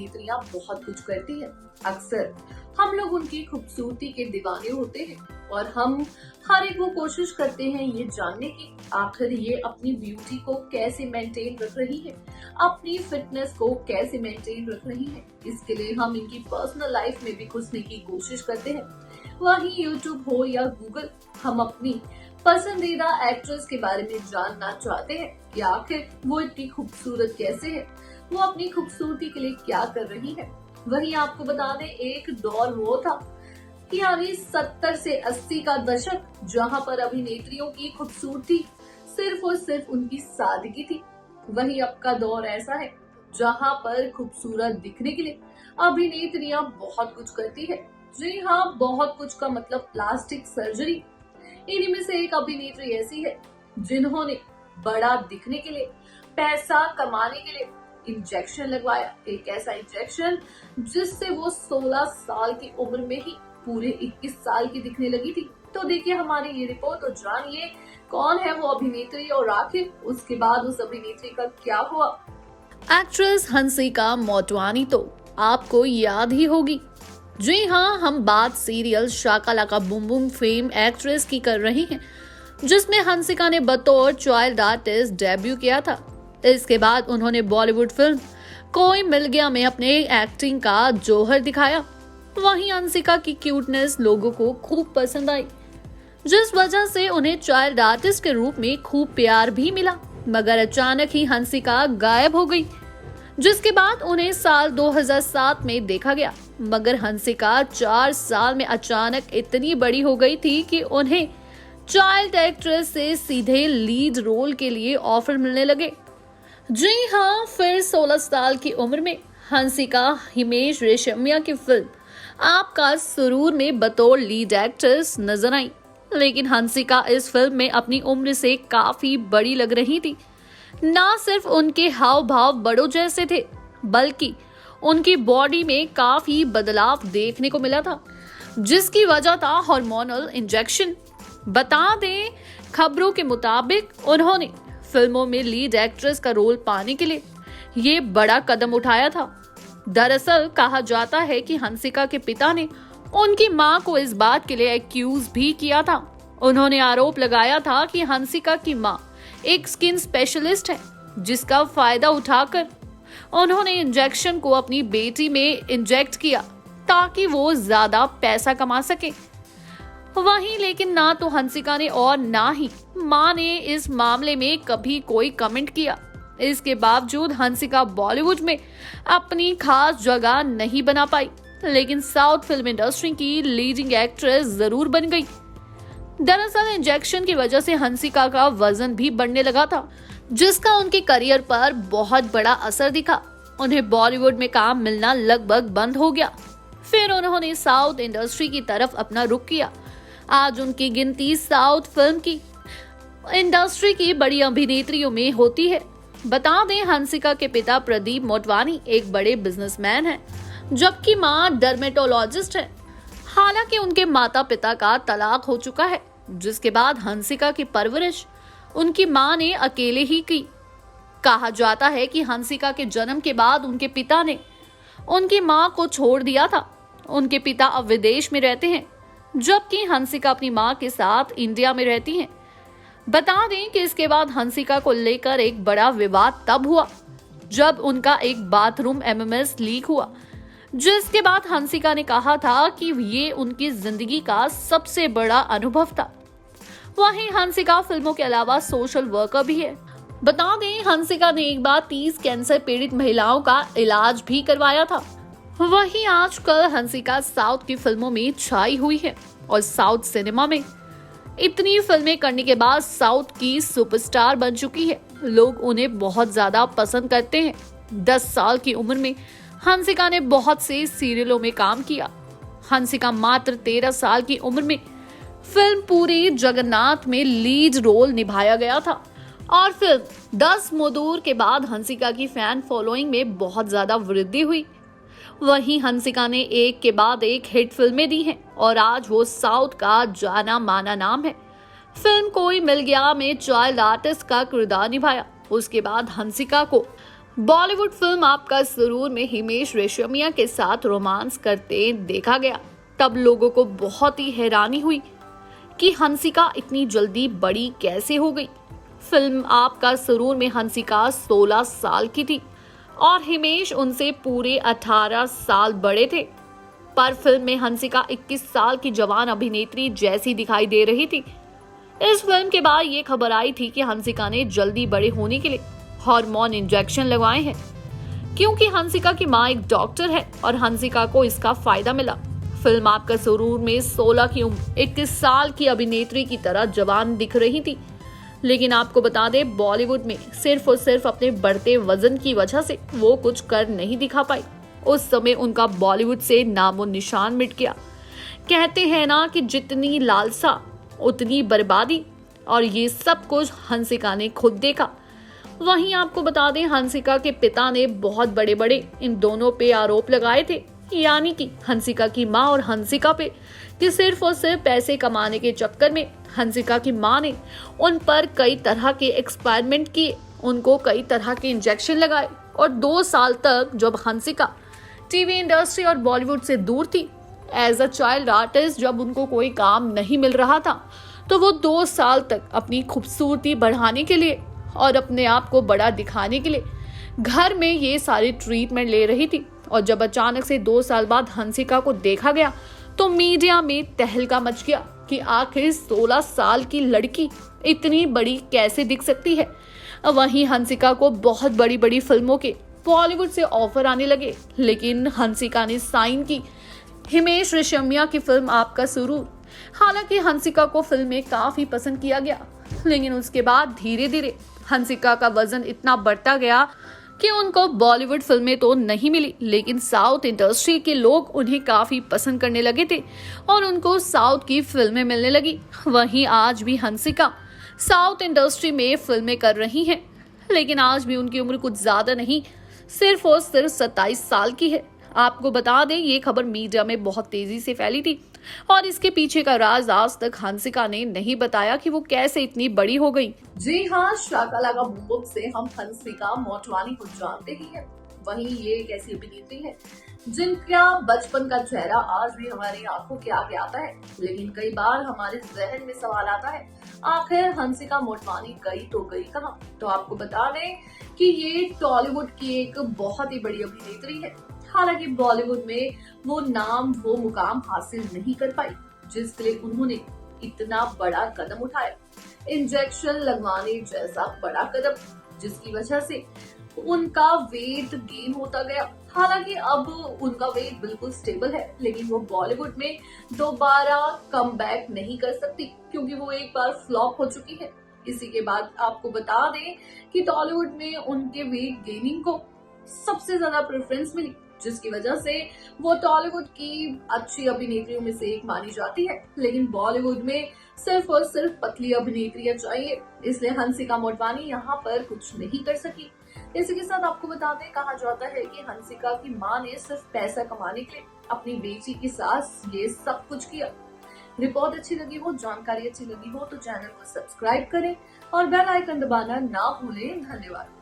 अभिनेत्रियां बहुत कुछ करती हैं। अक्सर हम लोग उनकी खूबसूरती के दीवाने होते हैं और हम हर एक वो कोशिश करते हैं ये जानने की आखिर ये अपनी ब्यूटी को कैसे मेंटेन रख रही है, अपनी फिटनेस को कैसे मेंटेन रख रही है। इसके लिए हम इनकी पर्सनल लाइफ में भी घुसने की कोशिश करते हैं। वहीं यूट्यूब हो या गूगल, हम अपनी पसंदीदा एक्ट्रेस के बारे में जानना चाहते हैं कि आखिर वो इतनी खूबसूरत कैसे है, वो अपनी खूबसूरती के लिए क्या कर रही है। वहीं आपको बता दें, एक दौर वो था यानी 70 से 80 का दशक, जहां पर अभिनेत्रियों की खूबसूरती सिर्फ और सिर्फ उनकी सादगी थी। वहीं अब का दौर ऐसा है जहां पर खूबसूरत दिखने के लिए अभिनेत्रियां बहुत कुछ करती है। जी हाँ, बहुत कुछ का मतलब प्लास्टिक सर्जरी। इन्हीं में से एक अभिनेत्री ऐसी है जिन्होंने बड़ा दिखने के लिए, पैसा कमाने के लिए इंजेक्शन लगवाया। एक ऐसा इंजेक्शन जिससे वो 16 साल की उम्र में ही पूरे 21 साल की दिखने लगी थी। तो देखिए हमारी ये रिपोर्ट, तो जानिए कौन है वो अभिनेत्री और आखिर उसके बाद उस अभिनेत्री का क्या हुआ। एक्ट्रेस हंसिका मोटवानी तो आपको याद ही होगी। जी हाँ, हम बात serial Shaka Laka boom boom fame actress की कर रही हैं, जिसमें हंसिका ने बतौर चाइल्ड आर्टिस्ट डेब्यू किया था। इसके बाद उन्होंने बॉलीवुड फिल्म कोई मिल गया में अपने एक्टिंग का जौहर दिखाया। वहीं हंसिका की क्यूटनेस लोगों को खूब पसंद आई, जिस वजह से उन्हें चाइल्ड आर्टिस्ट के रूप में खूब प्यार भी मिला। मगर अचानक ही हंसिका गायब हो गई, जिसके बाद उन्हें साल 2007 में देखा गया। मगर हंसिका 4 साल में अचानक इतनी बड़ी हो गई थी कि उन्हें चाइल्ड एक्ट्रेस से सीधे लीड रोल के लिए ऑफर मिलने लगे। जी हाँ, फिर 16 साल की उम्र में हंसिका हिमेश रेशमिया की फिल्म आपका सुरूर में बतौर लीड एक्ट्रेस नजर आई। लेकिन हंसिका इस फिल्म में अपनी उम्र से काफी बड़ी लग रही थी। ना सिर्फ उनके हाव भाव बड़ों जैसे थे, बल्कि उनकी बॉडी में काफी बदलाव देखने को मिला था, जिसकी वजह था हार्मोनल इंजेक्शन। बता दें, खबरों के मुताबिक उन्होंने फिल्मों में लीड एक्ट्रेस का रोल पाने के लिए ये बड़ा कदम उठाया था। दरअसल कहा जाता है कि हंसिका के पिता ने उनकी मां को इस बात के लिए एक्यूज भी किया था। उन्होंने आरोप लगाया था कि हंसिका की मां एक स्किन स्पेशलिस्ट है, जिसका फायदा उठाकर उन्होंने इंजेक्शन को अपनी बेटी में इंजेक्ट किया ताकि वो ज्यादा पैसा कमा सके। वहीं लेकिन ना तो हंसिका ने और ना ही मां ने इस मामले में कभी कोई कमेंट किया। इसके बावजूद हंसिका बॉलीवुड में अपनी खास जगह नहीं बना पाई, लेकिन साउथ फिल्म इंडस्ट्री की लीडिंग एक्ट्रेस जरूर बन गई। दरअसल इंजेक्शन की वजह से हंसिका का वजन भी बढ़ने लगा था, जिसका उनके करियर पर बहुत बड़ा असर दिखा। उन्हें बॉलीवुड में काम मिलना लगभग बंद हो गया। फिर उन्होंने साउथ इंडस्ट्री की तरफ अपना रुख किया। आज उनकी गिनती साउथ फिल्म की इंडस्ट्री की बड़ी अभिनेत्रियों में होती है। बता दें, हंसिका के पिता प्रदीप मोटवानी एक बड़े बिजनेसमैन हैं, जबकि मां डर्मेटोलॉजिस्ट है। हालांकि उनके माता पिता का तलाक हो चुका है, जिसके बाद हंसिका की परवरिश उनकी मां ने अकेले ही की। कहा जाता है कि हंसिका के जन्म के बाद उनके पिता ने उनकी मां को छोड़ दिया था। उनके पिता अब विदेश में रहते हैं, जबकि हंसिका अपनी मां के साथ इंडिया में रहती हैं। बता दें कि इसके बाद हंसिका को लेकर एक बड़ा विवाद तब हुआ जब उनका एक बाथरूम एमएमएस लीक हुआ, जिसके बाद हंसिका ने कहा था कि ये उनकी जिंदगी का सबसे बड़ा अनुभव था। वहीं हंसिका फिल्मों के अलावा सोशल वर्कर भी है। बता दें, हंसिका ने एक बार 30 कैंसर पीड़ित महिलाओं का इलाज भी करवाया था। वहीं आजकल हंसिका साउथ की फिल्मों में छाई हुई है और साउथ सिनेमा में इतनी फिल्में करने के बाद साउथ की सुपरस्टार बन चुकी है। लोग उन्हें बहुत ज्यादा पसंद करते हैं। 10 साल की उम्र में हंसिका ने बहुत से सीरियलों में काम किया। हंसिका मात्र 13 साल की उम्र में फिल्म पूरी जगन्नाथ में लीड रोल निभाया गया था और फिल्म 10 मजदूर के बाद हंसिका की फैन फॉलोइंग में बहुत ज्यादा वृद्धि हुई। वहीं हंसिका ने एक के बाद एक हिट फिल्में दी हैं और आज वो साउथ का जाना माना नाम है। फिल्म कोई मिल गया में चाइल्ड आर्टिस्ट का किरदार निभाया। उसके बाद हंसिका को बॉलीवुड फिल्म आपका सुरूर में हिमेश रेशमिया के साथ रोमांस करते देखा गया, तब लोगों को बहुत ही हैरानी हुई कि हंसिका इतनी जल्दी बड़ी कैसे हो गई। फिल्म आपका सुरूर में हंसिका 16 साल की थी और हिमेश उनसे पूरे 18 साल बड़े थे, पर फिल्म में हंसिका 21 साल की जवान अभिनेत्री जैसी दिखाई दे रही थी। इस फिल्म के बाद ये खबर आई थी कि हंसिका ने जल्दी बड़े होने के लिए हार्मोन इंजेक्शन लगवाए हैं, क्योंकि हंसिका की मां एक डॉक्टर है और हंसिका को इसका फायदा मिला। फिल्म आपका सुरूर में 16 की उम्र 21 साल की अभिनेत्री की तरह जवान दिख रही थी, लेकिन आपको बता दें बॉलीवुड में सिर्फ और सिर्फ अपने बढ़ते वजन की वजह से वो कुछ कर नहीं दिखा पाई। उस समय उनका बॉलीवुड से नामो निशान मिट गया। कहते हैं ना कि जितनी लालसा उतनी बर्बादी, और ये सब कुछ हंसिका ने खुद देखा। वहीं आपको बता दें हंसिका के पिता ने बहुत बड़े बड़े इन दोनों पे आरोप लगाए थे, यानी कि हंसिका की मां और हंसिका पे, कि सिर्फ और सिर्फ पैसे कमाने के चक्कर में हंसिका की मां ने उन पर कई तरह के एक्सपेरिमेंट किए, उनको कई तरह के इंजेक्शन लगाए, और 2 साल तक जब हंसिका टीवी इंडस्ट्री और बॉलीवुड से दूर थी, एज अ चाइल्ड आर्टिस्ट जब उनको कोई काम नहीं मिल रहा था, तो वो 2 साल तक अपनी खूबसूरती बढ़ाने के लिए और अपने आप को बड़ा दिखाने के लिए घर में ये सारी ट्रीटमेंट ले रही थी। और जब अचानक से 2 साल बाद हंसिका को देखा गया तो मीडिया में तहलका मच गया कि आखिर 16 साल की लड़की इतनी बड़ी कैसे दिख सकती है। वहीं हंसिका को बहुत बड़ी बड़ी फिल्मों के बॉलीवुड से ऑफर आने लगे, लेकिन हंसिका ने साइन की हिमेश रेशमिया की फिल्म आपका सुरूर। हालांकि हंसिका को फिल्म में काफी पसंद किया गया, लेकिन उसके बाद धीरे धीरे हंसिका का वजन इतना बढ़ता गया कि उनको बॉलीवुड फिल्में तो नहीं मिली, लेकिन साउथ इंडस्ट्री के लोग उन्हें काफी पसंद करने लगे थे और उनको साउथ की फिल्में मिलने लगी। वहीं आज भी हंसिका साउथ इंडस्ट्री में फिल्में कर रही हैं, लेकिन आज भी उनकी उम्र कुछ ज्यादा नहीं, सिर्फ और सिर्फ 27 साल की है। आपको बता दें ये खबर मीडिया में बहुत तेजी से फैली थी और इसके पीछे का राज आज तक हंसिका ने नहीं बताया कि वो कैसे इतनी बड़ी हो गई। जी हाँ, शाकालाका बूम बूम से हम हंसिका मोटवानी को जानते ही हैं। वहीं ये एक ऐसी अभिनेत्री है जिनका बचपन का चेहरा आज भी हमारी आंखों के आगे आता है, लेकिन कई बार हमारे जहन में सवाल आता है आखिर हंसिका मोटवानी गई तो गई कहाँ। तो आपको बता दें कि ये टॉलीवुड की एक बहुत ही बड़ी अभिनेत्री है। हालांकि बॉलीवुड में वो नाम वो मुकाम हासिल नहीं कर पाई जिसके लिए उन्होंने इतना बड़ा कदम उठाया, इंजेक्शन लगवाने जैसा बड़ा कदम, जिसकी वजह से उनका वेट गेन होता गया। हालांकि अब उनका वेट बिल्कुल स्टेबल है, लेकिन वो बॉलीवुड में दोबारा कम बैक नहीं कर सकती क्योंकि वो एक बार फ्लॉप हो चुकी है। इसी के बाद आपको बता दें कि टॉलीवुड में उनके वेट गेनिंग को सबसे ज्यादा प्रेफरेंस मिली, जिसकी वजह से वो टॉलीवुड की अच्छी अभिनेत्रियों में से एक मानी जाती है। लेकिन बॉलीवुड में सिर्फ और सिर्फ पतली अभिनेत्रियां चाहिए, इसलिए हंसिका मोटवानी यहाँ पर कुछ नहीं कर सकी। इसी के साथ आपको बता दें कहा जाता है कि हंसिका की मां ने सिर्फ पैसा कमाने के लिए अपनी बेटी के साथ ये सब कुछ किया। रिपोर्ट अच्छी लगी हो, जानकारी अच्छी लगी हो तो चैनल को सब्सक्राइब करें और बेल आइकन दबाना ना भूलें। धन्यवाद।